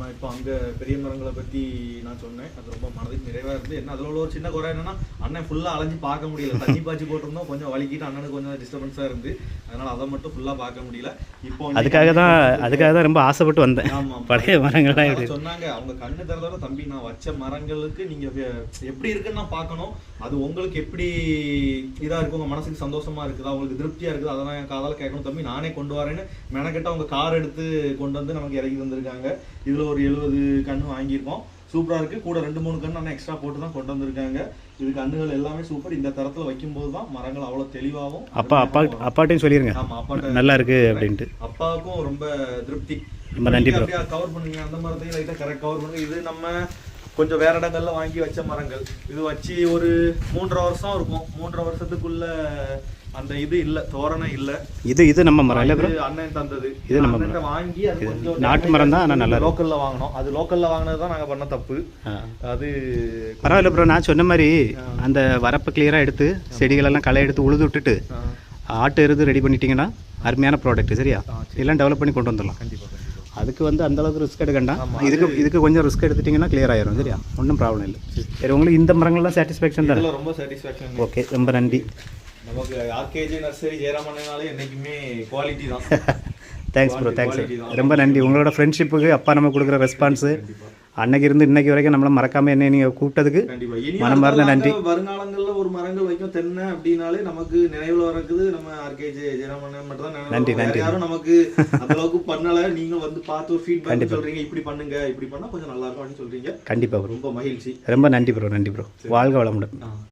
நம்ம இப்போ அங்கே பெரிய மரங்களை பற்றி நான் சொன்னேன். அது ரொம்ப மனதுக்கு நிறைவாக இருந்து. என்ன அதில் உள்ள ஒரு சின்ன குறை என்னன்னா, அண்ணன் ஃபுல்லாக அலைஞ்சு பார்க்க முடியல. தண்ணி பாய்ச்சி போட்டிருந்தோம், கொஞ்சம் வலிக்கிட்டு அண்ணனுக்கு கொஞ்சம் டிஸ்டர்பன்ஸாக இருந்து, அதனால் அதை மட்டும் ஃபுல்லாக பார்க்க முடியல. இப்போ அதுக்காக தான் ரொம்ப ஆசைப்பட்டு வந்தேன். ஆமாம், பழைய மரங்கள்லாம் சொன்னாங்க. அவங்க கண்ணு திறந்தோட, தம்பி நான் வச்ச மரங்களுக்கு நீங்கள் எப்படி இருக்குன்னு நான் பார்க்கணும், அது உங்களுக்கு எப்படி இதாக இருக்கும், உங்கள் மனசுக்கு சந்தோஷமா இருக்குதா, உங்களுக்கு திருப்தியாக இருக்குது, அதை நான் என் காதால் கேட்கணும் தம்பி, நானே கொண்டு வரேன்னு மெனக்கிட்ட அவங்க கார் எடுத்து கொண்டு வந்து நமக்கு இறக்கி வந்திருக்காங்க. இதில் ஒரு 70 கன்று வாங்கியிருக்கோம். சூப்பராக இருக்குது. கூட 2-3 கன்று ஆனால் எக்ஸ்ட்ரா போட்டு தான் கொண்டு வந்திருக்காங்க. இது கன்றுகள் எல்லாமே சூப்பர். இந்த தரத்தில் வைக்கும்போது தான் மரங்கள் அவ்வளோ தெளிவாகவும். அப்பாட்டையும் சொல்லிடுங்க. ஆமாம், அப்பாட்ட நல்லா இருக்குது அப்படின்ட்டு. அப்பாவுக்கும் ரொம்ப திருப்தி. ரொம்ப நன்றி. அப்படியே கவர் பண்ணுங்க, அந்த மரத்தையும் லைட்டாக கரெக்ட் கவர் பண்ணுங்க. இது நம்ம கொஞ்சம் வேற இடங்கள்ல வாங்கி வச்ச மரங்கள். இது வச்சு ஒரு 3.5 வருஷம் இருக்கும். 3.5 வருஷத்துக்குள்ள அந்த இது இல்ல, தோரணம் இல்ல. இது நம்ம மரம் இல்ல ப்ரோ, அண்ணன் தந்தது. இது நம்ம மரம் வாங்கி, அது கொஞ்சம் நாட்டு மரம் தான், ஆனா நல்லா லோக்கல்ல வாங்கணும். அது லோக்கல்ல வாங்கினது தான் நாங்க பண்ண தப்பு. அது பரவாயில்ல ப்ரோ. நான் சொன்ன மாதிரி அந்த வரப்பை கிளியரா எடுத்து செடிகளெல்லாம் களை எடுத்து உழுது விட்டுட்டு ஆட்டு எருது ரெடி பண்ணிட்டீங்கன்னா அருமையான ப்ராடக்ட். சரியா? இதெல்லாம் டெவலப் பண்ணி கொண்டு வந்துடலாம். கண்டிப்பாக. அதுக்கு வந்து அந்த அளவுக்கு ரிஸ்க் எடுக்கண்டாம். இதுக்கு கொஞ்சம் ரிஸ்க் எடுத்துட்டிங்கன்னா கிளியர் ஆயிரும். சரியா? ஒன்றும் ப்ராப்ளம் இல்லை. சரி, உங்களுக்கு இந்த மரங்கள்லாம் சாட்டிஸ்ஃபேக்ஷன் தான்? ரொம்ப சாட்டிஸ்ஃபேக்ஷன். ஓகே, ரொம்ப நன்றி. நமக்கு ஆர்கேஜி நர்சரி ஜெயராமன்னாலே என்றைக்குமே குவாலிட்டி தான். Thanks bro, thanks. ரொம்ப நன்றி. உங்களோட ஃப்ரெண்ட்ஷிப்புக்கு அப்பா நம்ம கொடுக்குற ரெஸ்பான்ஸு, அன்னைக்கு இருந்து இன்னைக்கு வரைக்கும் நம்மள மறக்காம என்ன நீங்கள் கூப்பிட்டதுக்கு மனமார்ந்த நன்றி. வருங்காலங்களில் ஒரு மரங்கள் வைக்கும் தென்னை அப்படின்னாலே நமக்கு நினைவில் வரக்குது நம்ம ஆர்கேஜி ஜெயராமன் மட்டும் தான். நன்றி நன்றி. யாரும் நமக்கு அந்த அளவுக்கு பண்ணலை. நீங்கள் வந்து பார்த்து ஒரு ஃபீட்பேக் சொல்கிறீங்க, இப்படி பண்ணுங்க, இப்படி பண்ணால் கொஞ்சம் நல்லா இருக்கும் அப்படின்னு சொல்கிறீங்க. கண்டிப்பாக ரொம்ப மகிழ்ச்சி. ரொம்ப நன்றி ப்ரோ, நன்றி ப்ரோ. வாழ்க வளமுடன்.